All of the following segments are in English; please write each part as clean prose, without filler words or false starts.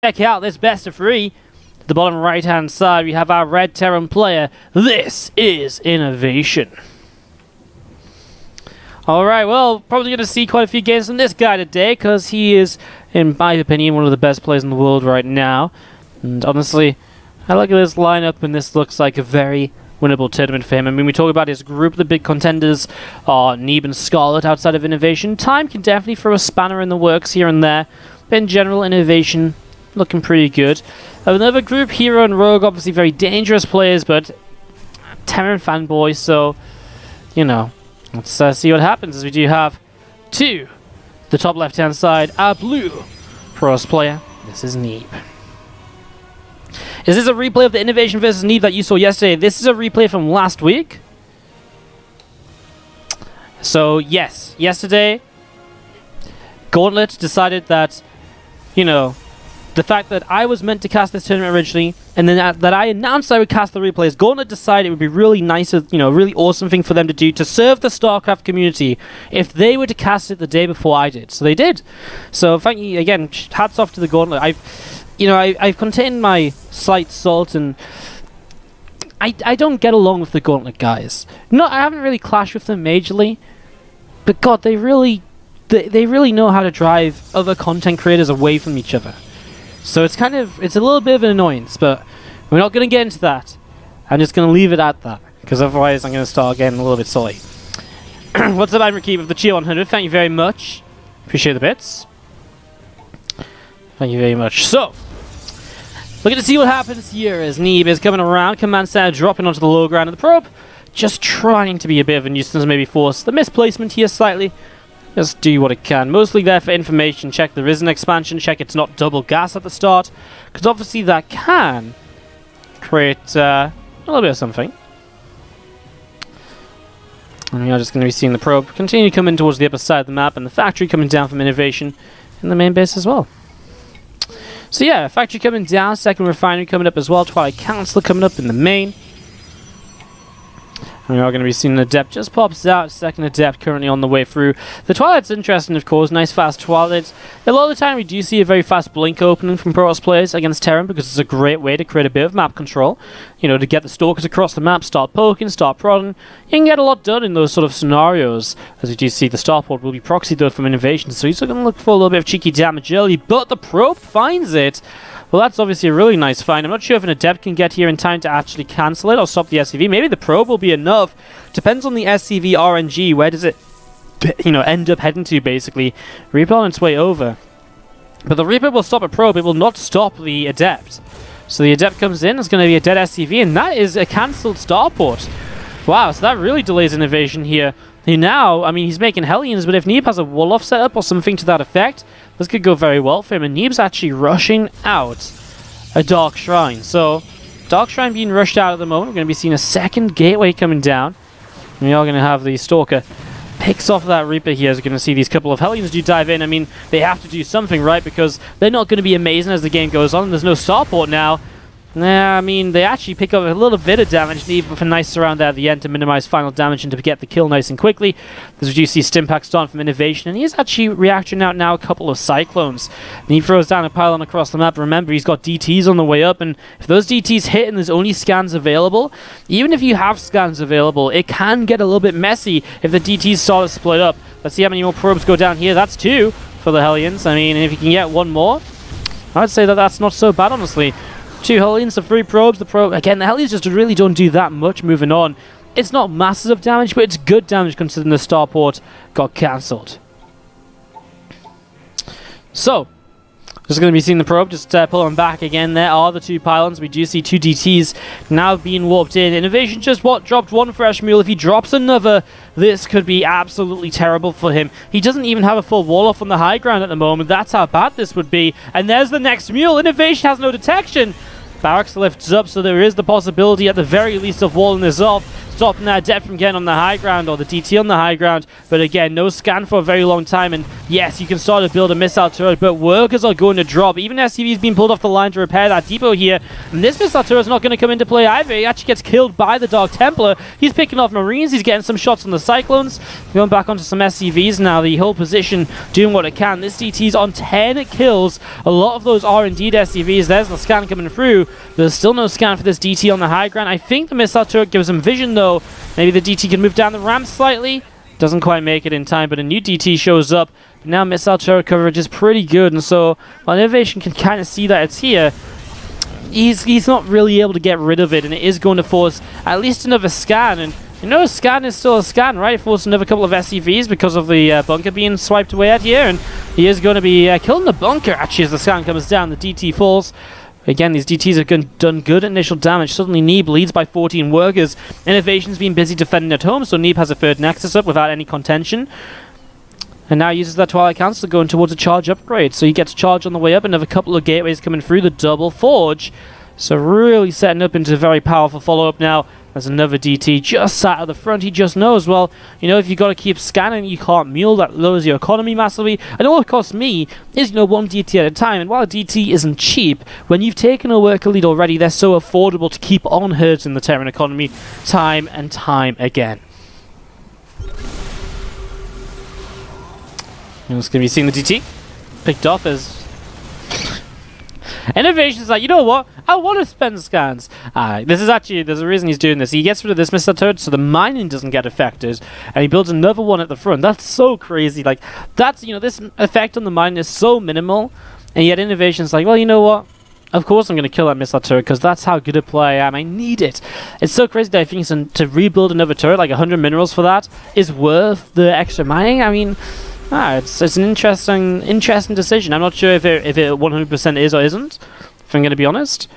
Check out this best of 3. At the bottom right hand side we have our red Terran player. This is INnoVation. Alright, well, probably going to see quite a few games from this guy today, because he is, in my opinion, one of the best players in the world right now. And honestly, I look at this lineup and this looks like a very winnable tournament for him. I mean, we talk about his group, the big contenders are Neeb and Scarlet outside of INnoVation. Time can definitely throw a spanner in the works here and there, but in general, INnoVation looking pretty good. Another group, Hero and Rogue, obviously very dangerous players, but Terran fanboy, so, you know, let's see what happens, as we do have to the top left-hand side, our blue pros player. This is Neeb. Is this a replay of the INnoVation versus Neeb that you saw yesterday? This is a replay from last week. So, yes, yesterday, Gauntlet decided that, you know, the fact that I was meant to cast this tournament originally, and then that I announced I would cast the replays, Gauntlet decided it would be really nice, you know, really awesome thing for them to do to serve the StarCraft community if they were to cast it the day before I did. So they did. So thank you again. Hats off to the Gauntlet. I've contained my slight salt, and I don't get along with the Gauntlet guys. No, I haven't really clashed with them majorly, but God, they really know how to drive other content creators away from each other. So it's a little bit of an annoyance, but we're not going to get into that. I'm just going to leave it at that, because otherwise I'm going to start getting a little bit silly. What's up, I'm Ricky with the Cheer 100. Thank you very much. Appreciate the bits. Thank you very much. So, looking to see what happens here as Neeb is coming around. Command center dropping onto the low ground of the probe. Just trying to be a bit of a nuisance, maybe force the misplacement here slightly. Just do what it can. Mostly there for information. Check there is an expansion. Check it's not double gas at the start, because obviously that can create a little bit of something. And we are just going to be seeing the probe continue coming towards the upper side of the map, and the factory coming down from INnoVation in the main base as well. So yeah, factory coming down, second refinery coming up as well, Twilight Council coming up in the main. And we are going to be seeing an Adept just pops out, second Adept currently on the way through. The Twilight's interesting, of course, nice fast Twilight. A lot of the time we do see a very fast blink opening from Protoss players against Terran, because it's a great way to create a bit of map control. You know, to get the Stalkers across the map, start poking, start prodding. You can get a lot done in those sort of scenarios. As we do see, the starport will be proxied though from INnoVation, so he's going to look for a little bit of cheeky damage early, but the probe finds it. Well, that's obviously a really nice find. I'm not sure if an Adept can get here in time to actually cancel it or stop the SCV. Maybe the probe will be enough. Depends on the SCV RNG. Where does it, you know, end up heading to, basically? Reaper on its way over. But the Reaper will stop a probe. It will not stop the Adept. So the Adept comes in. It's going to be a dead SCV, and that is a cancelled starport. Wow, so that really delays INnoVation here. Now, I mean, he's making Hellions, but if Neeb has a wall-off setup or something to that effect, this could go very well for him. And Neeb's actually rushing out a Dark Shrine. So, Dark Shrine being rushed out at the moment. We're going to be seeing a second gateway coming down. And we are going to have the Stalker picks off that Reaper here. As we're going to see these couple of Hellions do dive in. I mean, they have to do something, right? Because they're not going to be amazing as the game goes on. There's no starport now. Nah, I mean, they actually pick up a little bit of damage, Neeb with a nice surround there at the end to minimize final damage and to get the kill nice and quickly. As you see Stimpak's done from INnoVation, and he is actually reacting out now a couple of Cyclones. And he throws down a pylon across the map. Remember, he's got DTs on the way up, and if those DTs hit and there's only scans available, even if you have scans available, it can get a little bit messy if the DTs start to split up. Let's see how many more probes go down here. That's 2 for the Hellions. I mean, if you can get 1 more, I'd say that that's not so bad, honestly. 2 Hellions, the 3 probes. The probe again, the Hellions just really don't do that much moving on. It's not massive damage, but it's good damage considering the starport got cancelled. So, just going to be seeing the probe just pull them back again. There are the 2 pylons. We do see 2 DTs now being warped in. INnoVation just dropped 1 fresh mule. If he drops another, this could be absolutely terrible for him. He doesn't even have a full wall off on the high ground at the moment. That's how bad this would be. And there's the next mule. INnoVation has no detection. Barracks lifts up, so there is the possibility at the very least of walling this off. stopping that Adept from getting on the high ground, or the DT on the high ground. But again, no scan for a very long time, and yes, you can start to build a missile turret, but workers are going to drop. Even SCV's been pulled off the line to repair that depot here, and this missile turret's not going to come into play either. He actually gets killed by the Dark Templar. He's picking off Marines, he's getting some shots on the Cyclones. Going back onto some SCVs now, the whole position doing what it can. This DT's on 10 kills. A lot of those are indeed SCVs. There's the scan coming through. There's still no scan for this DT on the high ground. I think the missile turret gives him vision though. Maybe the DT can move down the ramp slightly. Doesn't quite make it in time, but a new DT shows up. Now missile turret coverage is pretty good, and so while INnoVation can kind of see that it's here, he's not really able to get rid of it, and it is going to force at least another scan. And you know, a scan is still a scan, right? Force another couple of SCVs because of the bunker being swiped away at here, and he is going to be killing the bunker actually as the scan comes down. The DT falls. Again, these DTs have done good initial damage. Suddenly Neeb leads by 14 workers. INnoVation's been busy defending at home, so Neeb has a third Nexus up without any contention. And now uses that Twilight Council going towards a charge upgrade. So he gets charge on the way up, another couple of gateways coming through, the double forge. So really setting up into a very powerful follow-up now. There's another DT just sat at the front. He just knows, well, you know, if you got to keep scanning, you can't mule. That lowers your economy massively. And all it costs me is, you know, one DT at a time. And while a DT isn't cheap, when you've taken a worker lead already, they're so affordable to keep on hurting the Terran economy time and time again. It's going to be seeing the DT picked off as INnoVation's like, you know what? I want to spend scans. This is actually, there's a reason he's doing this. He gets rid of this missile turret so the mining doesn't get affected, and he builds another one at the front. That's so crazy. Like, that's, you know, this effect on the mining is so minimal, and yet INnoVation's like, well, you know what? Of course I'm going to kill that missile turret because that's how good a player I am. I need it. It's so crazy that I think to rebuild another turret, like 100 minerals for that, is worth the extra mining. I mean, it's an interesting decision. I'm not sure if it 100% is or isn't, if I'm going to be honest.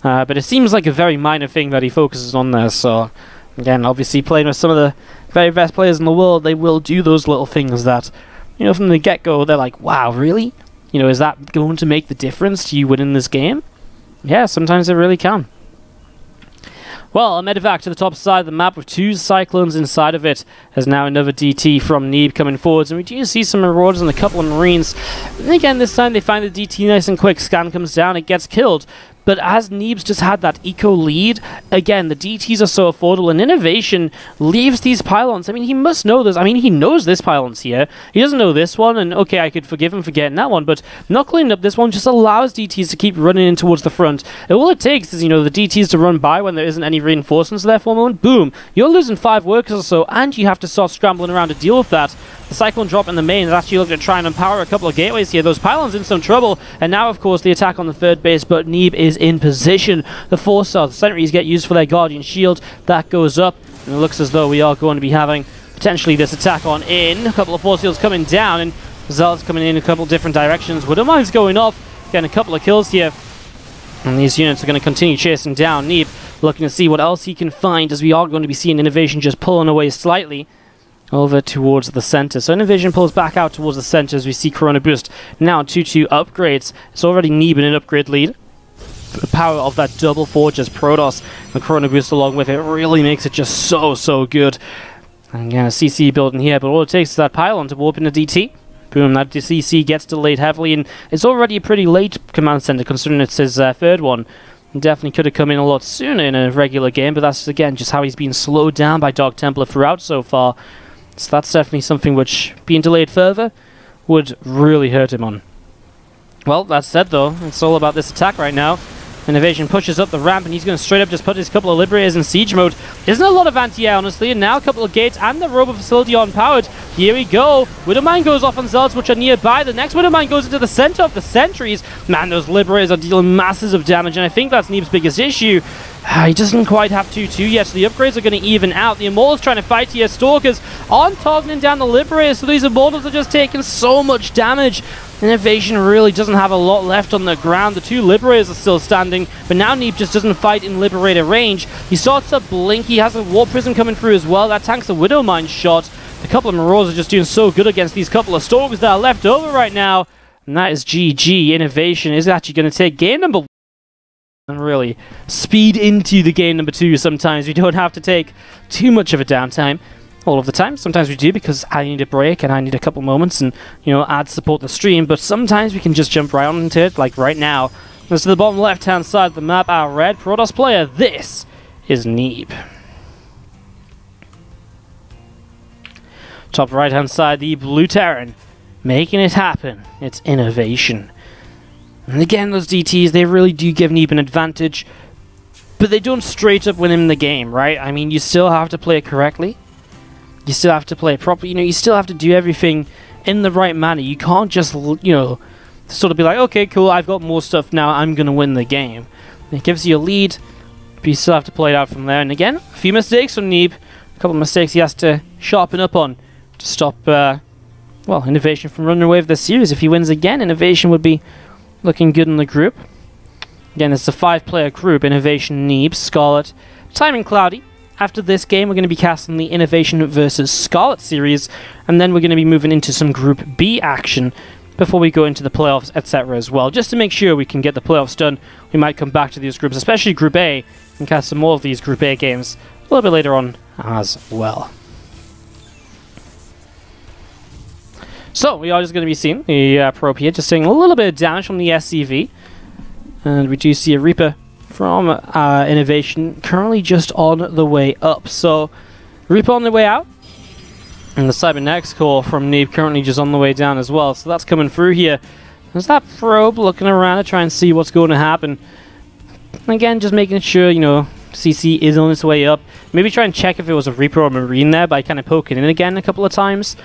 But it seems like a very minor thing that he focuses on there. So, again, obviously playing with some of the very best players in the world, they will do those little things that, you know, from the get-go, they're like, wow, really? You know, is that going to make the difference to you winning this game? Yeah, sometimes it really can. Well, a medevac to the top side of the map with 2 Cyclones inside of it. There's now another DT from Neeb coming forwards, and we do see some Marauders and a couple of Marines. And again, this time they find the DT nice and quick. Scan comes down, it gets killed. But as Neeb's just had that eco lead, again, the DTs are so affordable, and INnoVation leaves these pylons. I mean, he must know this. I mean, he knows this pylon's here. He doesn't know this one, and okay, I could forgive him for getting that one, but not cleaning up this one just allows DTs to keep running in towards the front. And all it takes is, you know, the DTs to run by when there isn't any reinforcements there for a moment. Boom! You're losing 5 workers or so, and you have to start scrambling around to deal with that. The Cyclone drop in the main is actually looking to try and empower a couple of gateways here. Those pylons in some trouble, and now, of course, the attack on the third base, but Neeb is in position. The 4-star, the sentries get used for their Guardian Shield. That goes up, and it looks as though we are going to be having potentially this attack on in. A couple of force fields coming down, and Zealots coming in a couple different directions. Widowmine's going off, getting a couple of kills here. And these units are going to continue chasing down Neeb, looking to see what else he can find, as we are going to be seeing INnoVation just pulling away slightly over towards the center. So INnoVation pulls back out towards the center as we see Corona Boost now 2-2 upgrades. It's already Neeb in an upgrade lead. The power of that double forge as Protoss and Corona Boost along with it really makes it just so good. And again, a CC building here, but all it takes is that pylon to warp in a DT. Boom, that CC gets delayed heavily, and it's already a pretty late command center considering it's his third one. Definitely could have come in a lot sooner in a regular game, but that's, again, just how he's been slowed down by Dark Templar throughout so far. So that's definitely something which, being delayed further, would really hurt him on. Well, that said though, it's all about this attack right now. INnoVation pushes up the ramp, and he's going to straight up just put his couple of Liberators in siege mode. Isn't a lot of anti-air, honestly, and now a couple of gates and the robo facility on powered. Here we go. Widowmine goes off on Zealots, which are nearby. The next Widowmine goes into the center of the sentries. Man, those Liberators are dealing masses of damage, and I think that's Neeb's biggest issue. He doesn't quite have 2-2 yet, so the upgrades are going to even out. The Immortals trying to fight here. Stalkers aren't targeting down the Liberators, so these Immortals are just taking so much damage. INnoVation really doesn't have a lot left on the ground. The 2 Liberators are still standing, but now Neeb just doesn't fight in Liberator range. He starts to blink. He has a Warp Prism coming through as well. That tanks a Widowmine shot. A couple of Marauders are just doing so good against these couple of Stalkers that are left over right now. And that is GG. INnoVation is actually going to take game number 1. and really speed into the game number 2 sometimes. We don't have to take too much of a downtime all of the time. Sometimes we do because I need a break and I need a couple moments and, you know, add support the stream, but sometimes we can just jump right on into it, like right now. This is the bottom left-hand side of the map, our red Protoss player. This is Neeb. Top right-hand side, the blue Terran. Making it happen. It's INnoVation. And again, those DTs, they really do give Neeb an advantage, but they don't straight up win him the game, right? I mean, you still have to play it correctly. You still have to play it properly. You know, you still have to do everything in the right manner. You can't just, you know, sort of be like, okay, cool, I've got more stuff now, I'm going to win the game. It gives you a lead, but you still have to play it out from there. And again, a few mistakes from Neeb. A couple of mistakes he has to sharpen up on to stop, well, INnoVation from running away with the series. If he wins again, INnoVation would be looking good in the group. Again, it's a 5-player group. INnoVation, Neeb, Scarlet, Timing Cloudy. After this game, we're going to be casting the INnoVation versus Scarlet series, and then we're going to be moving into some Group B action before we go into the playoffs, etc. as well. Just to make sure we can get the playoffs done, we might come back to these groups, especially Group A, and cast some more of these Group A games a little bit later on as well. So, we are just going to be seeing the probe here, just seeing a little bit of damage from the SCV. And we do see a Reaper from INnoVation currently just on the way up. So, Reaper on the way out. And the Cybernetics core from Neeb currently just on the way down as well. So that's coming through here. There's that probe looking around to try and see what's going to happen. Again, just making sure, you know, CC is on its way up. Maybe try and check if it was a Reaper or a Marine there by kind of poking in again a couple of times.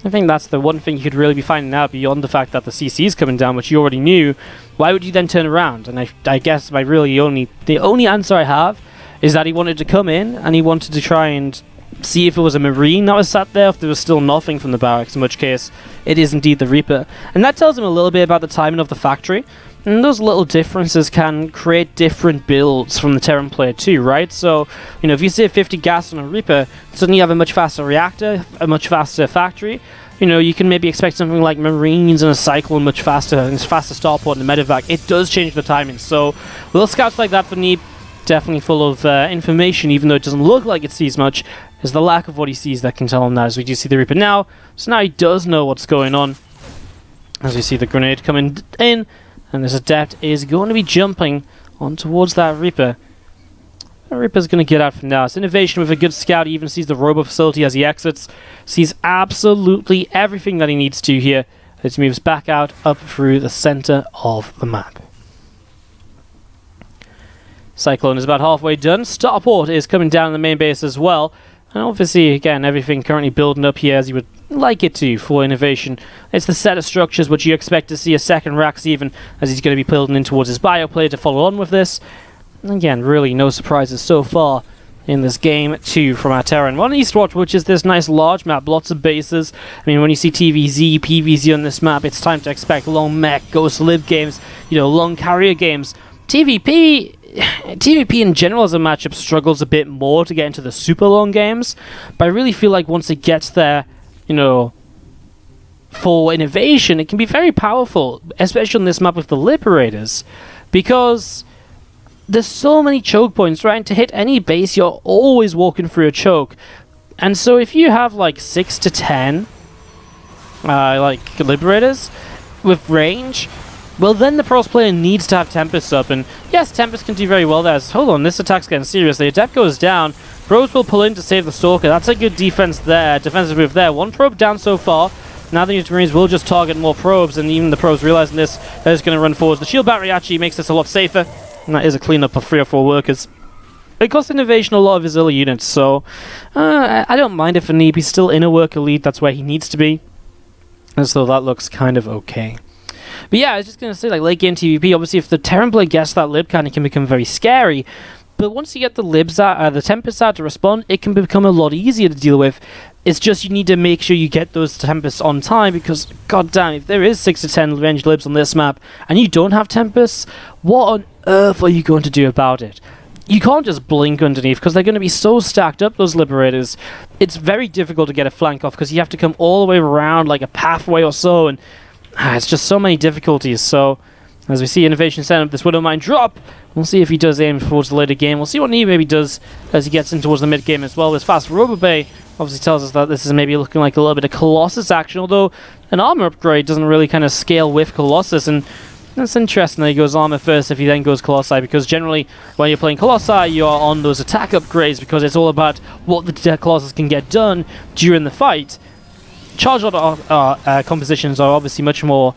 I think that's the one thing you could really be finding out beyond the fact that the CC is coming down, which you already knew. Why would you then turn around? And I guess the only answer I have is that he wanted to come in and he wanted to try and see if it was a Marine that was sat there, if there was still nothing from the barracks, in which case it is indeed the Reaper. And that tells him a little bit about the timing of the factory. And those little differences can create different builds from the Terran player too, right? So, you know, if you save 50 gas on a Reaper, suddenly you have a much faster reactor, a much faster factory. You know, you can maybe expect something like Marines and a Cyclone much faster, and it's faster starport and the medevac. It does change the timing. So, little scouts like that for Neeb, definitely full of information, even though it doesn't look like it sees much. It's the lack of what he sees that can tell him that, as we do see the Reaper now. So now he does know what's going on. As we see the grenade coming in. And this Adept is going to be jumping on towards that Reaper. The Reaper's going to get out from now. It's INnoVation with a good scout. He even sees the robo facility as he exits. Sees absolutely everything that he needs to here. As he moves back out, up through the center of the map. Cyclone is about halfway done. Starport is coming down in the main base as well. And obviously, again, everything currently building up here as you would like it to for INnoVation. It's the set of structures which you expect to see a second Rax even, as he's going to be building in towards his bioplay to follow on with this. And again, really no surprises so far in this game too from our Terran. One Eastwatch, which is this nice large map, lots of bases. I mean, when you see TVZ, PVZ on this map, it's time to expect long mech, ghost lib games, you know, long carrier games. TvP in general as a matchup struggles a bit more to get into the super long games, but I really feel like once it gets there, you know, for INnoVation, it can be very powerful, especially on this map with the Liberators, because there's so many choke points, right? And to hit any base, you're always walking through a choke. And so if you have like 6 to 10 like Liberators with range, well, then the Protoss player needs to have Tempest up. And yes, Tempest can do very well there. Hold on, this attack's getting serious. The Adept goes down. Probes will pull in to save the Stalker. That's a good defense there, defensive move there. One probe down so far. Now the Marines will just target more probes, and even the probes realizing this, they're just going to run forwards. The shield battery actually makes this a lot safer, and that is a cleanup of 3 or 4 workers. It costs INnoVation a lot of his early units, so I don't mind it for Neeb. He's still in a worker lead. That's where he needs to be, and so that looks kind of okay. But yeah, I was just going to say, like, late game TvP, obviously if the Terran player gets that lib can, it can become very scary. But once you get the libs out, the Tempests out to respond, it can become a lot easier to deal with. It's just you need to make sure you get those Tempests on time, because, goddamn, if there is 6 to 10 ranged libs on this map, and you don't have Tempests, what on earth are you going to do about it? You can't just blink underneath, because they're going to be so stacked up, those Liberators. It's very difficult to get a flank off, because you have to come all the way around, like a pathway or so, and it's just so many difficulties. So As we see INnoVation setting up this Widow Mine drop, we'll see if he does aim towards the later game. We'll see what Neeb maybe does as he gets in towards the mid game as well. This fast Rubber Bay obviously tells us that this is maybe looking like a little bit of Colossus action, although an armor upgrade doesn't really kind of scale with Colossus, and that's interesting that he goes armor first if he then goes Colossi, because generally when you're playing Colossi, you are on those attack upgrades because it's all about what the Colossus can get done during the fight. Charge order compositions are obviously much more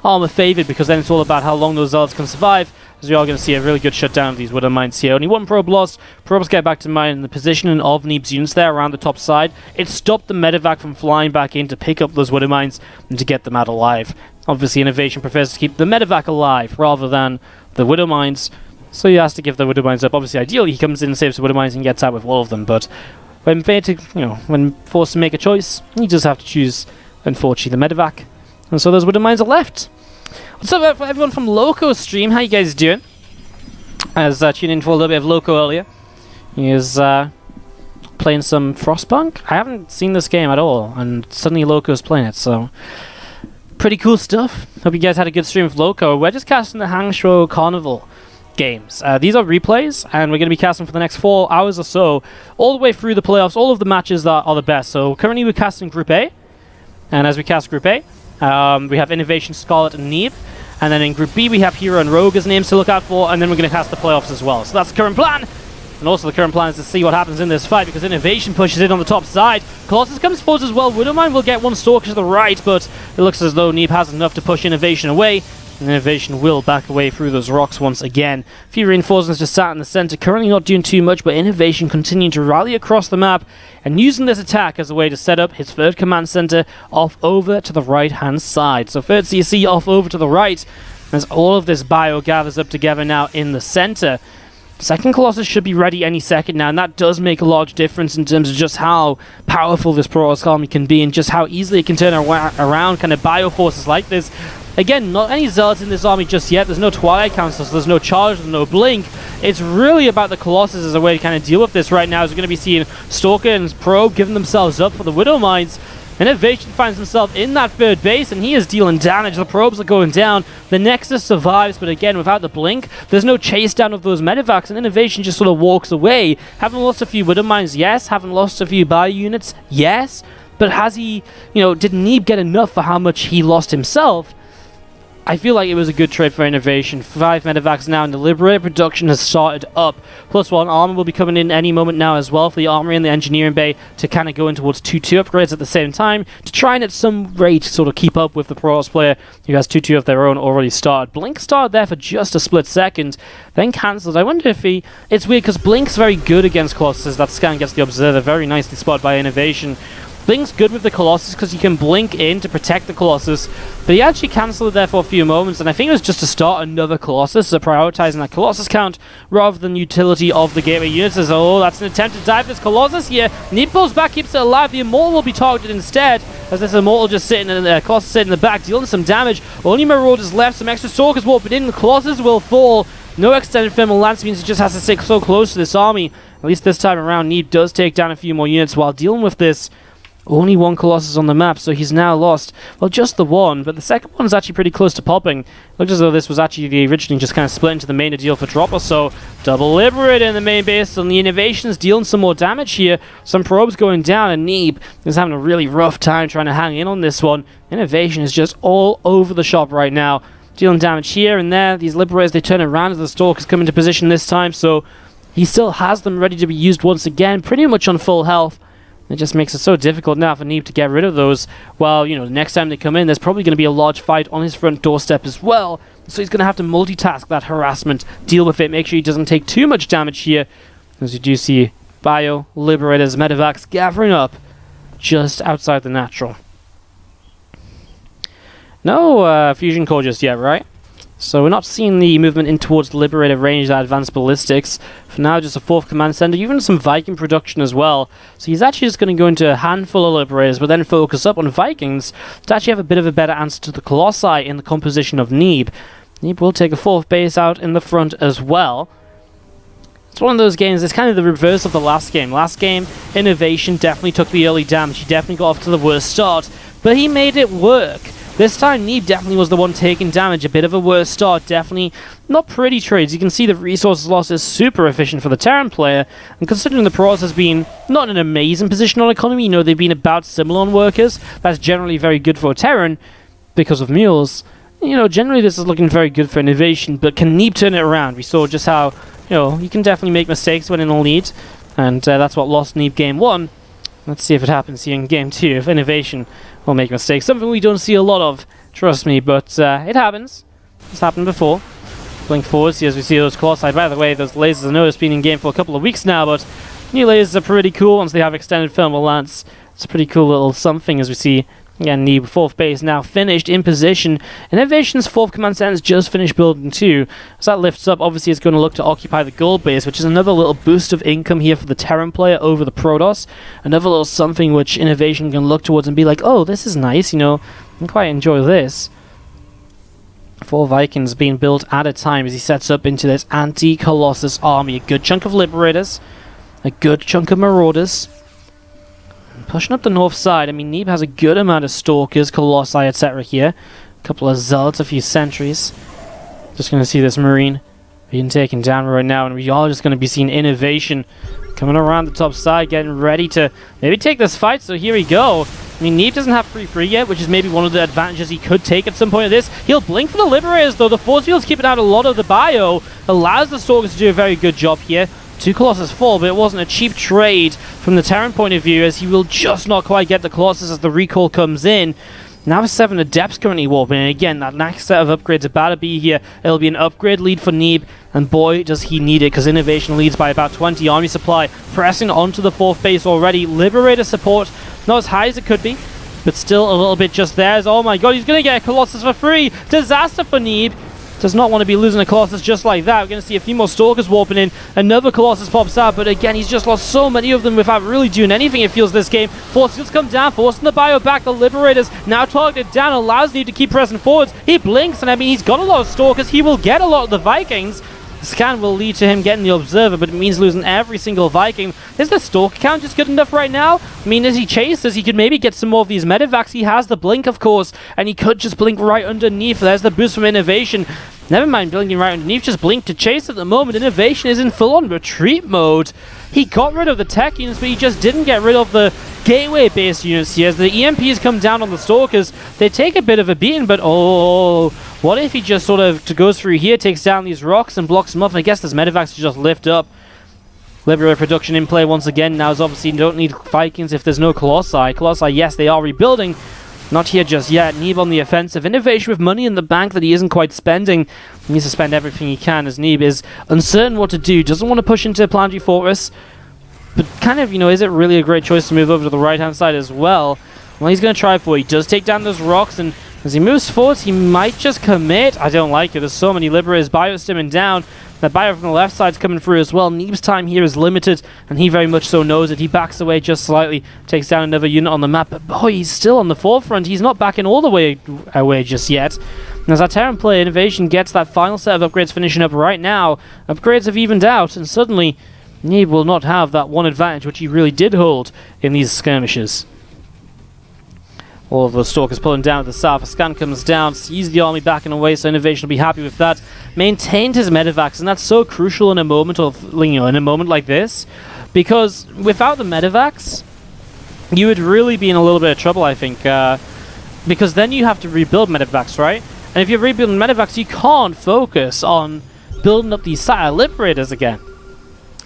armor favored, because then it's all about how long those zealots can survive, as we are going to see a really good shutdown of these Widow Mines here. Only one probe lost. Probes get back to mine in the position of Neeb's units there around the top side. It stopped the medevac from flying back in to pick up those Widow Mines and to get them out alive. Obviously, INnoVation prefers to keep the medevac alive rather than the Widow Mines, so he has to give the Widow Mines up. Obviously, ideally, he comes in and saves the Widow Mines and gets out with all of them, but when when forced to make a choice, he does have to choose, unfortunately, the medevac. And so those Widow Mines are left. What's up, everyone from Loco's stream? How you guys doing? I was tuning in for a little bit of Loco earlier. He is playing some Frostpunk. I haven't seen this game at all, and suddenly Loco's playing it, so pretty cool stuff. Hope you guys had a good stream of Loco. We're just casting the Hangzhou Carnival games. These are replays, and we're going to be casting for the next 4 hours or so, all the way through the playoffs, all of the matches that are the best. So currently we're casting Group A, and as we cast Group A, we have INnoVation, Scarlet, and Neeb. And then in Group B, we have Hero and Rogue as names to look out for, and then we're going to cast the playoffs as well. So that's the current plan. And also the current plan is to see what happens in this fight, because INnoVation pushes in on the top side. Colossus comes forward as well. Widowmine will get one Stalker to the right, but it looks as though Neeb has enough to push INnoVation away. And INnoVation will back away through those rocks once again. A few reinforcements just sat in the center, currently not doing too much, but INnoVation continuing to rally across the map and using this attack as a way to set up his third command center off over to the right-hand side. So third CSC off over to the right, as all of this bio gathers up together now in the center. Second Colossus should be ready any second now, and that does make a large difference in terms of just how powerful this Protoss army can be and just how easily it can turn around kind of bio forces like this. Again, not any Zealots in this army just yet. There's no Twilight Council, so there's no Charge, there's no Blink. It's really about the Colossus as a way to kind of deal with this right now, as we're going to be seeing Stalker and Probe giving themselves up for the Widow Mines. INnoVation finds himself in that third base, and he is dealing damage. The probes are going down. The Nexus survives, but again, without the blink, there's no chase down of those medevacs, and INnoVation just sort of walks away. Having lost a few Widow Mines, yes. Having lost a few bio units, yes. But has he, did Neeb get enough for how much he lost himself? I feel like it was a good trade for INnoVation. 5 medevacs now, and the Liberator production has started up. +1 armor will be coming in any moment now as well for the armory and the engineering bay to kind of go in towards 2-2 upgrades at the same time to try and at some rate sort of keep up with the Protoss player who has 2-2 of their own already started. Blink started there for just a split second, then cancelled. I wonder if it's weird because Blink's very good against Colossus. That scan gets the Observer, very nicely spotted by INnoVation. Blink's good with the Colossus because he can blink in to protect the Colossus, but he actually cancelled it there for a few moments, and I think it was just to start another Colossus, so prioritizing that Colossus count rather than utility of the gateway units. As that's an attempt to dive this Colossus here. Neeb pulls back, keeps it alive. The Immortal will be targeted instead, as this Immortal just sitting in the Colossus sitting in the back, dealing some damage. Only Marauders left, some extra Stalkers warping in. The Colossus will fall. No extended thermal lance means he just has to stick so close to this army. At least this time around, Neeb does take down a few more units while dealing with this. Only one Colossus on the map, so he's now lost, well, just the one, but the second one is actually pretty close to popping. Looks as though this was actually originally just kind of split into the main deal for drop or so. Double Liberator in the main base, and the INnoVation's dealing some more damage here. Some probes going down, and Neeb is having a really rough time trying to hang in on this one. INnoVation is just all over the shop right now, dealing damage here and there. These Liberators, they turn around as the Stalkers come into position this time, so he still has them ready to be used once again, pretty much on full health. It just makes it so difficult now for Neeb to get rid of those. Well, the next time they come in, there's probably going to be a large fight on his front doorstep as well. So he's going to have to multitask that harassment, deal with it, make sure he doesn't take too much damage here. As you do see Bio, Liberators, Medevacs gathering up just outside the natural. No fusion core just yet, right? So we're not seeing the movement in towards the Liberator range, that advanced ballistics. For now, just a 4th command center, even some Viking production as well. So he's actually just going to go into a handful of Liberators, but then focus up on Vikings to actually have a bit of a better answer to the Colossi in the composition of Neeb. Neeb will take a 4th base out in the front as well. It's one of those games, it's kind of the reverse of the last game. Last game, INnoVation definitely took the early damage. He definitely got off to the worst start, but he made it work. This time, Neeb definitely was the one taking damage. A bit of a worse start, definitely not pretty trades. You can see the resources loss is super efficient for the Terran player, and considering the Protoss has been not in an amazing position on economy, you know, they've been about similar on workers, that's generally very good for a Terran because of mules. You know, generally this is looking very good for INnoVation, but can Neeb turn it around? We saw just how, you know, you can definitely make mistakes when in a lead, and that's what lost Neeb game 1. Let's see if it happens here in game 2, if INnoVation will make mistakes. Something we don't see a lot of, trust me, but it happens. It's happened before. Blink forwards here as we see those Colossi. By the way, those lasers I know it's been in game for a couple of weeks now, but new lasers are pretty cool once they have extended thermal lance. It's a pretty cool little something as we see. Again, Neeb, 4th base now finished in position. INnoVation's 4th command center's just finished building 2. As that lifts up, obviously it's going to look to occupy the gold base, which is another little boost of income here for the Terran player over the Protoss. Another little something which INnoVation can look towards and be like, oh, this is nice, you know, I quite enjoy this. 4 Vikings being built at a time as he sets up into this anti-Colossus army. A good chunk of Liberators, a good chunk of Marauders. Pushing up the north side, I mean, Neeb has a good amount of Stalkers, Colossi, etc. here. A couple of Zealots, a few Sentries. Just going to see this Marine being taken down right now, and we are just going to be seeing INnoVation coming around the top side, getting ready to maybe take this fight, so here we go. I mean, Neeb doesn't have free yet, which is maybe one of the advantages he could take at some point of this. He'll blink for the Liberators, though. The force field's keeping out a lot of the bio. Allows the Stalkers to do a very good job here. 2 Colossus fall, but it wasn't a cheap trade from the Terran point of view, as he will just not quite get the Colossus as the recall comes in. Now 7 Adepts currently warping, and again, that next set of upgrades about to be here. It'll be an upgrade lead for Neeb, and boy, does he need it, because INnoVation leads by about 20 army supply, pressing onto the 4th base already. Liberator support, not as high as it could be, but still a little bit just there. Oh my god, he's going to get a Colossus for free! Disaster for Neeb! Does not want to be losing a Colossus just like that. We're going to see a few more Stalkers warping in. Another Colossus pops out, but again, he's just lost so many of them without really doing anything, it feels, this game. Force fields come down, forcing the bio back. The Liberators now targeted down, allows Neeb to keep pressing forwards. He blinks, and I mean, he's got a lot of Stalkers. He will get a lot of the Vikings. The scan will lead to him getting the Observer, but it means losing every single Viking. Is the Stalker count just good enough right now? I mean, as he chases, he could maybe get some more of these Medivacs. He has the blink, of course, and he could just blink right underneath. There's the boost from INnoVation. Never mind blinking right underneath, just blink to chase at the moment. INnoVation is in full-on retreat mode. He got rid of the tech units, but he just didn't get rid of the gateway-based units here. As the EMPs come down on the Stalkers, they take a bit of a beating, but oh, what if he just sort of goes through here, takes down these rocks and blocks them up, and I guess there's Medivacs to just lift up. Liberator production in play once again. Now is obviously you don't need Vikings if there's no Colossi. Colossi, yes, they are rebuilding. Not here just yet. Neeb on the offensive. INnoVation with money in the bank that he isn't quite spending. He needs to spend everything he can, as Neeb is uncertain what to do. Doesn't want to push into Planetary Fortress. But kind of, you know, is it really a great choice to move over to the right-hand side as well? Well, he's going to try for it. He does take down those rocks, and as he moves forward, he might just commit. I don't like it. There's so many Liberators bio-stimming down. That bio from the left side's coming through as well. Neeb's time here is limited, and he very much so knows it. He backs away just slightly, takes down another unit on the map, but boy, he's still on the forefront. He's not backing all the way away just yet. And as our Terran player, INnoVation gets that final set of upgrades finishing up right now. Upgrades have evened out, and suddenly Neeb will not have that one advantage which he really did hold in these skirmishes. All of those Stalkers pulling down to the south. A scan comes down, sees the army backing away, so INnoVation will be happy with that. Maintained his Medivacs, and that's so crucial in a moment of, you know, in a moment like this, because without the Medivacs, you would really be in a little bit of trouble, I think, because then you have to rebuild Medivacs, right? And if you're rebuilding Medivacs, you can't focus on building up these Liberators again.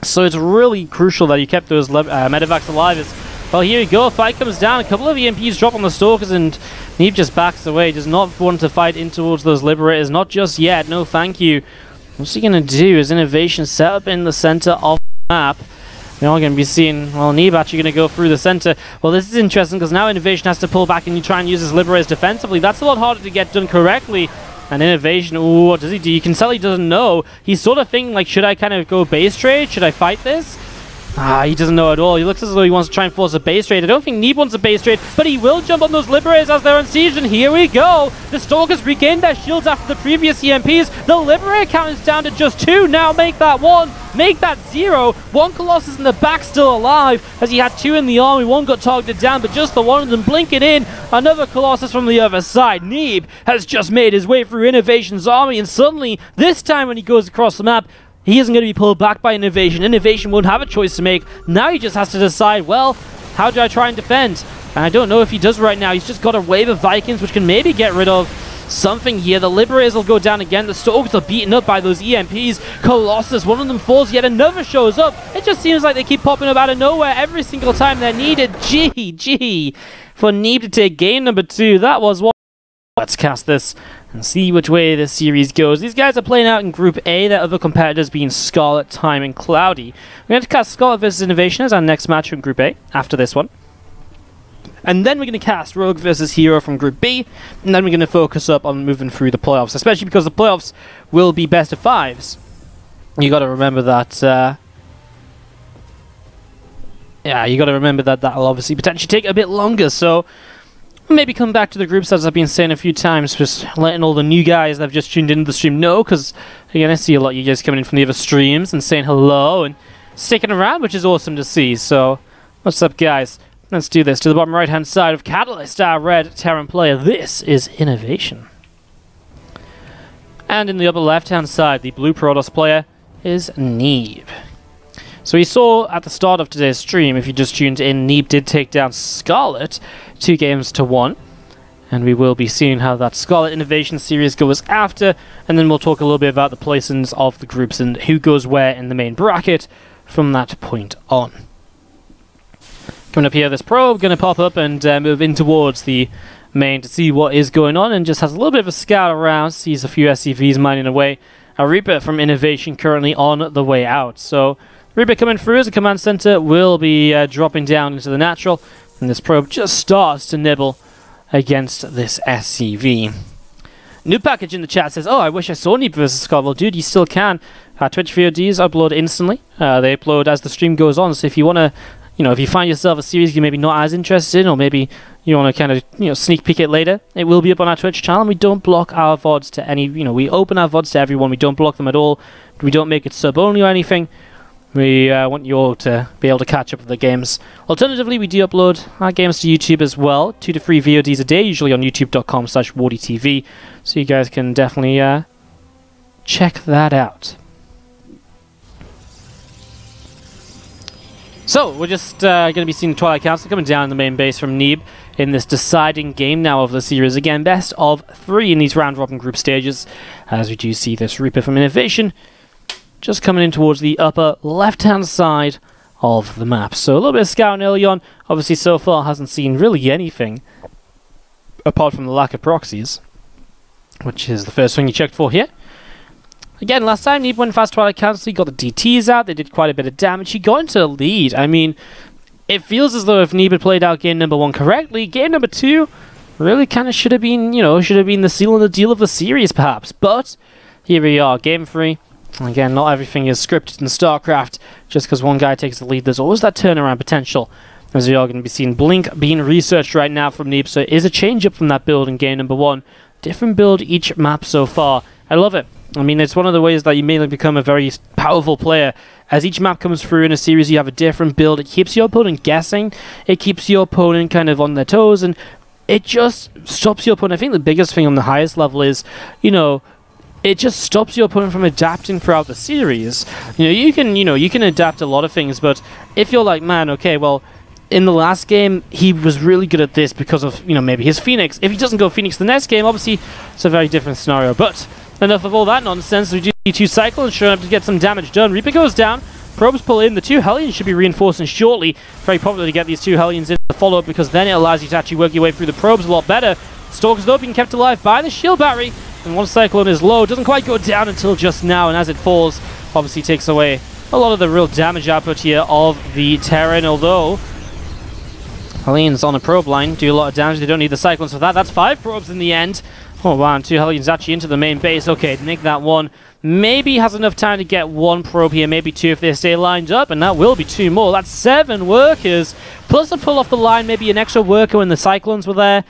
So it's really crucial that you kept those Medivacs alive. Well, here we go. Fight comes down. A couple of EMPs drop on the Stalkers, and Neeb just backs away. Does not want to fight in towards those Liberators. Not just yet. No, thank you. What's he going to do? Is INnoVation set up in the center of the map? We're all going to be seeing, well, Neeb actually going to go through the center. Well, this is interesting because now INnoVation has to pull back and you try and use his Liberators defensively. That's a lot harder to get done correctly. And INnoVation, ooh, what does he do? You can tell he doesn't know. He's sort of thinking, like, should I kind of go base trade? Should I fight this? He doesn't know at all. He looks as though he wants to try and force a base trade. I don't think Neeb wants a base trade, but he will jump on those Liberators as they're on siege, and here we go! The Stalkers regained their shields after the previous EMPs. The Liberator count is down to just 2. Now make that 1, make that 0. 1 Colossus in the back still alive, as he had 2 in the army. 1 got targeted down, but just the one of them blinking in. Another Colossus from the other side. Neeb has just made his way through INnoVation's army, and suddenly, this time when he goes across the map, he isn't going to be pulled back by INnoVation. INnoVation won't have a choice to make. Now he just has to decide, well, how do I try and defend? And I don't know if he does right now. He's just got a wave of Vikings, which can maybe get rid of something here. The Liberators will go down again. The Stalkers are beaten up by those EMPs. Colossus, one of them falls, yet another shows up. It just seems like they keep popping up out of nowhere every single time they're needed. GG for Neeb to take game number 2. That was one. Let's cast this and see which way this series goes. These guys are playing out in Group A, their other competitors being Scarlet, Time, and Cloudy. We're going to cast Scarlet vs INnoVation as our next match from Group A, after this one. And then we're going to cast Rogue vs Hero from Group B, and then we're going to focus up on moving through the playoffs, especially because the playoffs will be best of 5s. You got to remember that, you got to remember that that'll obviously potentially take a bit longer, so maybe come back to the groups, as I've been saying a few times, just letting all the new guys that have just tuned into the stream know, because, again, I see a lot of you guys coming in from the other streams and saying hello and sticking around, which is awesome to see. So, what's up, guys? Let's do this. To the bottom right-hand side of Catalyst, our red Terran player, this is INnoVation. And in the upper left-hand side, the blue Protoss player is Neeb. So we saw at the start of today's stream, if you just tuned in, Neeb did take down Scarlet 2 games to 1. And we will be seeing how that Scarlet INnoVation series goes after, and then we'll talk a little bit about the placings of the groups and who goes where in the main bracket from that point on. Coming up here, this probe going to pop up and move in towards the main to see what is going on, and just has a little bit of a scout around, sees a few SCVs mining away. A Reaper from INnoVation currently on the way out. So Reaper coming through as a command center will be dropping down into the natural, and this probe just starts to nibble against this SCV. New package in the chat says, oh, I wish I saw Neeb versus Scott. Well, dude, you still can. Twitch VODs upload instantly. They upload as the stream goes on, so if you want to, if you find yourself a series you're maybe not as interested in, or maybe you want to kind of, sneak peek it later, it will be up on our Twitch channel. We don't block our VODs to any, we open our VODs to everyone. We don't block them at all. We don't make it sub-only or anything. We want you all to be able to catch up with the games. Alternatively, we do upload our games to YouTube as well. 2 to 3 VODs a day, usually on youtube.com/WardiTV. So you guys can definitely check that out. So, we're just going to be seeing Twilight Council coming down in the main base from Neeb in this deciding game now of the series. Again, best of 3 in these round-robin group stages, as we do see this Reaper from INnoVation just coming in towards the upper left-hand side of the map. So a little bit of scouting early on. Obviously, so far hasn't seen really anything apart from the lack of proxies, which is the first thing you checked for here. Again, last time Neeb went fast Twilight Council, he got the DTs out, they did quite a bit of damage, he got into a lead. I mean, it feels as though if Neeb had played out game number 1 correctly, game number 2 really kind of should have been, should have been the seal and the deal of the series, perhaps. But here we are, game 3. Again, not everything is scripted in StarCraft. Just because one guy takes the lead, there's always that turnaround potential. As we are going to be seeing Blink being researched right now from Neeb, so it is a change up from that build in game number 1. Different build each map so far. I love it. I mean, it's one of the ways that you may become a very powerful player. As each map comes through in a series, you have a different build. It keeps your opponent guessing. It keeps your opponent kind of on their toes, and it just stops your opponent. I think the biggest thing on the highest level is, it just stops your opponent from adapting throughout the series. You can adapt a lot of things, but if you're like, man, okay, well, in the last game, he was really good at this because of, maybe his Phoenix. If he doesn't go Phoenix the next game, obviously, it's a very different scenario. But enough of all that nonsense. We do need 2 cycles, showing up to get some damage done. Reaper goes down. Probes pull in. The 2 Hellions should be reinforcing shortly. Very popular to get these 2 Hellions in the follow-up, because then it allows you to actually work your way through the probes a lot better. Stalkers, though, being kept alive by the shield battery. And 1 Cyclone is low. Doesn't quite go down until just now. And as it falls, obviously takes away a lot of the real damage output here of the Terran. Although Hellions on a probe line do a lot of damage. They don't need the Cyclones for that. That's 5 probes in the end. Oh wow, and 2 Hellions actually into the main base. Okay, nick that one. Maybe has enough time to get 1 probe here, maybe 2 if they stay lined up, and that will be 2 more. That's 7 workers, plus a pull off the line, maybe an extra worker when the Cyclones were there.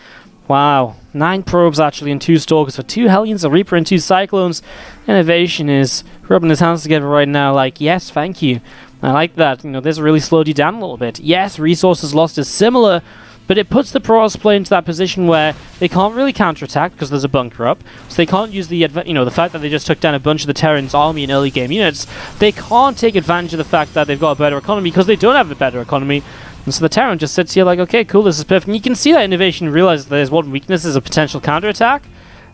Wow, 9 probes actually and 2 Stalkers for 2 Hellions, a Reaper and 2 Cyclones. INnoVation is rubbing his hands together right now like, yes, thank you. I like that. You know, this really slowed you down a little bit. Yes, resources lost is similar, but it puts the Protoss play into that position where they can't really counterattack because there's a bunker up. So they can't use the the fact that they just took down a bunch of the Terran's army in early game units. They can't take advantage of the fact that they've got a better economy because they don't have a better economy. And so the Terran just sits here like, okay, cool, this is perfect. And you can see that INnoVation realizes there's one weakness is a potential counterattack.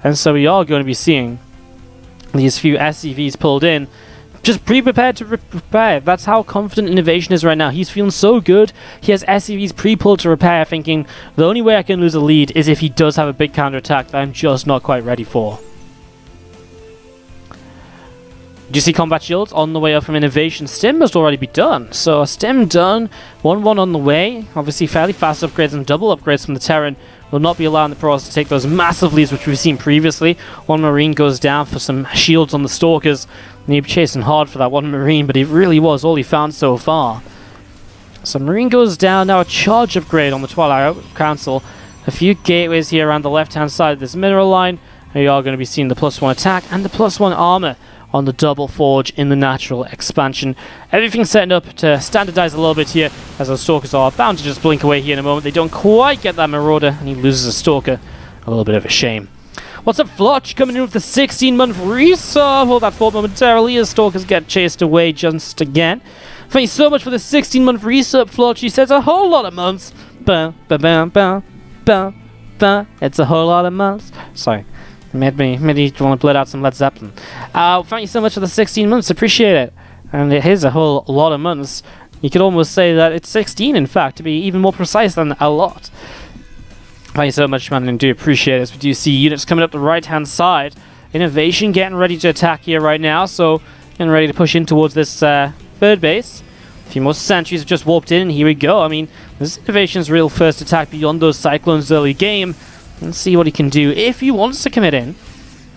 And so we are going to be seeing these few SCVs pulled in. Just pre-prepared to repair. That's how confident INnoVation is right now. He's feeling so good. He has SCVs pre-pulled to repair, thinking the only way I can lose a lead is if he does have a big counterattack that I'm just not quite ready for. Do you see combat shields on the way up from INnoVation? Stim must already be done. So a Stim done, 1-1 on the way. Obviously fairly fast upgrades and double upgrades from the Terran will not be allowing the Protoss to take those massive leads which we've seen previously. 1 Marine goes down for some shields on the Stalkers. Neeb chasing hard for that 1 Marine, but it really was all he found so far. So Marine goes down, now a charge upgrade on the Twilight Council. A few gateways here around the left-hand side of this mineral line. We are going to be seeing the +1 attack and the +1 armor on the double forge in the natural expansion. Everything's setting up to standardize a little bit here, as those Stalkers are bound to just blink away here in a moment. They don't quite get that Marauder, and he loses a Stalker. A little bit of a shame. What's up, Flotch? Coming in with the 16-month resub. Hold that thought momentarily as Stalkers get chased away just again. Thank you so much for the 16-month resub, Flotch. He says a whole lot of months. Ba ba ba ba ba ba. It's a whole lot of months. Sorry. Made me want to blurt out some Led Zeppelin. Thank you so much for the 16 months. Appreciate it. And it is a whole lot of months. You could almost say that it's 16, in fact, to be even more precise than a lot. Thank you so much, man, and do appreciate it. We do see units coming up the right-hand side. INnoVation getting ready to attack here right now, so getting ready to push in towards this third base. A few more sentries have just warped in, and here we go. I mean, this is INnoVation's real first attack beyond those Cyclones early game. Let's see what he can do. If he wants to commit in,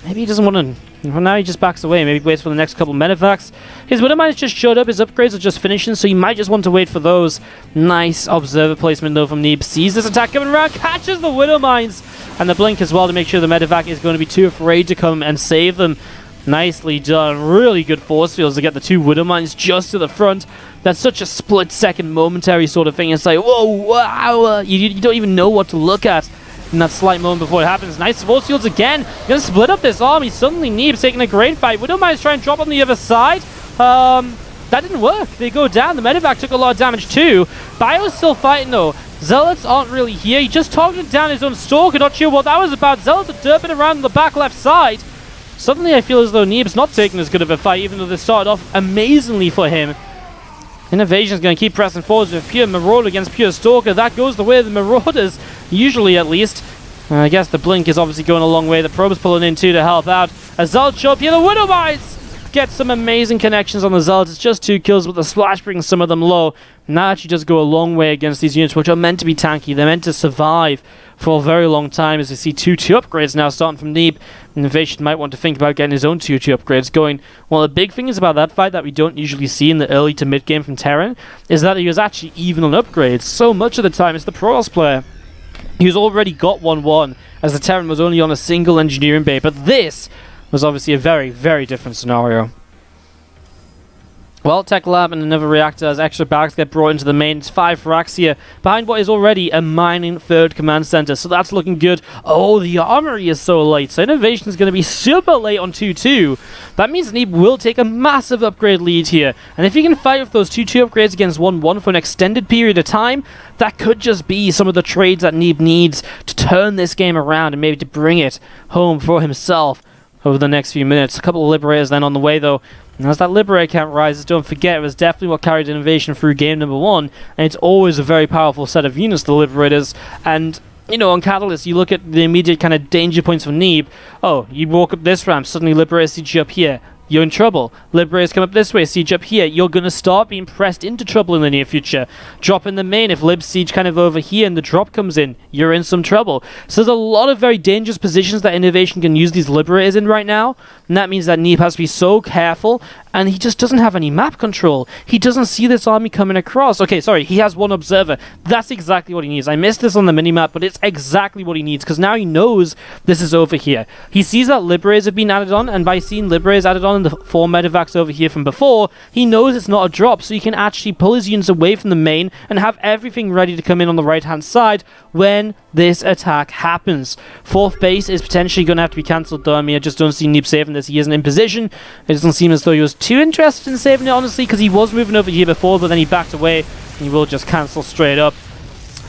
maybe he doesn't want to. Well, now he just backs away. Maybe waits for the next couple medevacts. His Widowmines just showed up. His upgrades are just finishing, so he might just want to wait for those. Nice observer placement, though, from Neeb. Sees this attack coming around, catches the Widowmines, and the blink as well to make sure the medevac is going to be too afraid to come and save them. Nicely done. Really good force fields to get the 2 Widowmines just to the front. That's such a split-second momentary sort of thing. It's like, whoa, wow. You don't even know what to look at in that slight moment before it happens. Nice force fields again. Gonna split up this army. Suddenly Neeb's taking a great fight. Widowmines trying to drop on the other side. That didn't work. They go down. The medevac took a lot of damage too. Bio's still fighting though. Zealots aren't really here. He just targeted down his own Stalker. Not sure what that was about. Zealots are derping around the back left side. Suddenly I feel as though Neeb's not taking as good of a fight, even though they started off amazingly for him. INnoVation's going to keep pressing forwards with pure Marauder against pure Stalker. That goes the way of the Marauders, usually at least. I guess the blink is obviously going a long way. The probe's pulling in too to help out. A Zealot show up here. The Widowmines get some amazing connections on the Zealots. It's just 2 kills, but the splash brings some of them low. And that actually does go a long way against these units, which are meant to be tanky. They're meant to survive for a very long time, as we see 2-2 upgrades now starting from Neeb. INnoVation might want to think about getting his own 2-2 upgrades going. One of the big things about that fight that we don't usually see in the early to mid game from Terran is that he was actually even on upgrades. So much of the time it's the Protoss player who's already got 1-1, as the Terran was only on a single engineering bay. But this was obviously a very, very different scenario. Well, Tech Lab and another reactor as extra barracks get brought into the main. It's 5 racks here behind what is already a mining third command center, so that's looking good. Oh, the armory is so late, so INnoVation is going to be super late on 2-2. That means Neeb will take a massive upgrade lead here, and if he can fight with those 2-2 upgrades against 1-1 for an extended period of time, that could just be some of the trades that Neeb needs to turn this game around and maybe to bring it home for himself over the next few minutes. A couple of Liberators then on the way, though. And as that Liberator count rises, don't forget, it was definitely what carried INnoVation through game number 1, and it's always a very powerful set of units, the Liberators. And, you know, on Catalyst, you look at the immediate kind of danger points for Neeb. Oh, you walk up this ramp, suddenly Liberator sees you up here. you're in trouble. Liberators come up this way, siege up here. You're going to start being pressed into trouble in the near future. Drop in the main. If Lib siege kind of over here and the drop comes in, you're in some trouble. So there's a lot of very dangerous positions that INnoVation can use these Liberators in right now. And that means that Neeb has to be so careful. And he just doesn't have any map control. He doesn't see this army coming across. Okay, sorry, he has one observer. That's exactly what he needs. I missed this on the minimap, but it's exactly what he needs, because now he knows this is over here. He sees that Liberators have been added on, and by seeing Liberators added on in the 4 medevacs over here from before, he knows it's not a drop, so he can actually pull his units away from the main and have everything ready to come in on the right-hand side when this attack happens. 4th base is potentially going to have to be cancelled, though. I mean, I just don't see Neeb saving this. He isn't in position. It doesn't seem as though he was too interested in saving it, honestly, because he was moving over here before, but then he backed away, and he will just cancel straight up.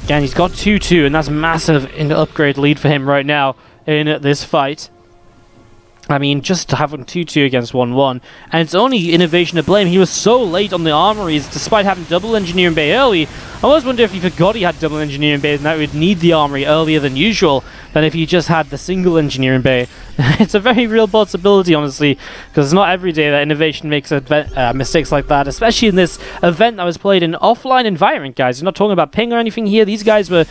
Again, he's got 2-2, and that's massive in the upgrade lead for him right now in this fight. I mean, just having 2-2 against 1-1, and it's only INnoVation to blame. He was so late on the armories, despite having double engineering bay early. I always wonder if he forgot he had double engineering bays, and that would need the armory earlier than usual, than if he just had the single engineering bay. It's a very real possibility, honestly, because it's not every day that INnoVation makes mistakes like that, especially in this event that was played in an offline environment, guys. We're not talking about ping or anything here. These guys were,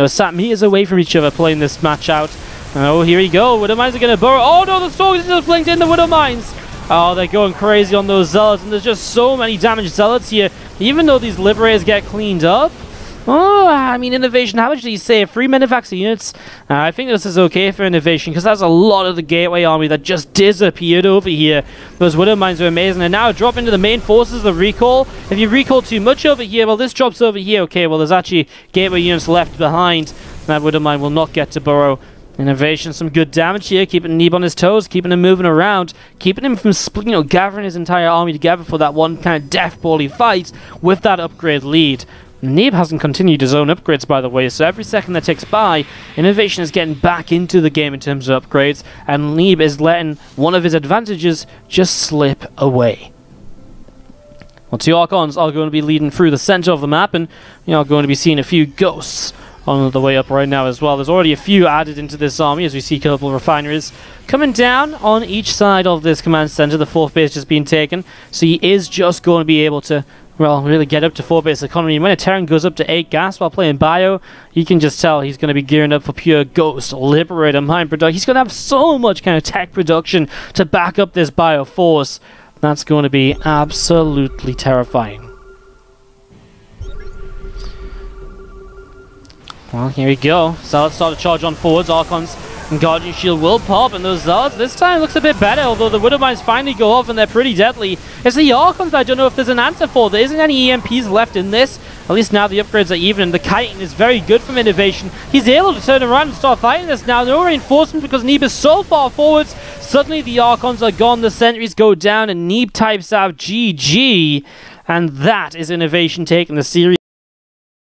sat meters away from each other playing this match out. Oh, here we go. Widow Mines are going to burrow. Oh, no, the Stalkers just blinked in the Widow Mines. Oh, they're going crazy on those Zealots, and there's just so many damaged Zealots here. Even though these Liberators get cleaned up. Oh, I mean, INnoVation, how much do you say? 3 medevacs units? I think this is okay for INnoVation, because that's a lot of the Gateway army that just disappeared over here. Those Widow Mines are amazing. And now drop into the main forces, the recall. If you recall too much over here, well, this drops over here. Okay, well, there's actually Gateway units left behind. That Widow Mine will not get to burrow. INnoVation, some good damage here, keeping Neeb on his toes, keeping him moving around, keeping him from gathering his entire army together for that one kind of death-bally fight with that upgrade lead. Neeb hasn't continued his own upgrades, by the way, so every second that ticks by, INnoVation is getting back into the game in terms of upgrades, and Neeb is letting one of his advantages just slip away. Well, 2 Archons are going to be leading through the center of the map, and going to be seeing a few ghosts on the way up right now as well. There's already a few added into this army, as we see a couple of refineries coming down on each side of this command center. The 4th base just being taken, so he is just going to be able to, well, really get up to 4 base economy. And when a Terran goes up to 8 gas while playing bio, you can just tell he's going to be gearing up for pure Ghost, Liberator, Mine production. He's going to have so much kind of tech production to back up this bio force. That's going to be absolutely terrifying. Well, here we go. Zealots start to charge on forwards. Archons and Guardian Shield will pop, and those Zealots this time looks a bit better, although the Widow Mines finally go off and they're pretty deadly. It's the Archons I don't know if there's an answer for. There isn't any EMPs left in this. At least now the upgrades are even, and the kiting is very good from INnoVation. He's able to turn around and start fighting this now. No reinforcement because Neeb is so far forwards. Suddenly the Archons are gone, the sentries go down, and Neeb types out GG. And that is INnoVation taking the series.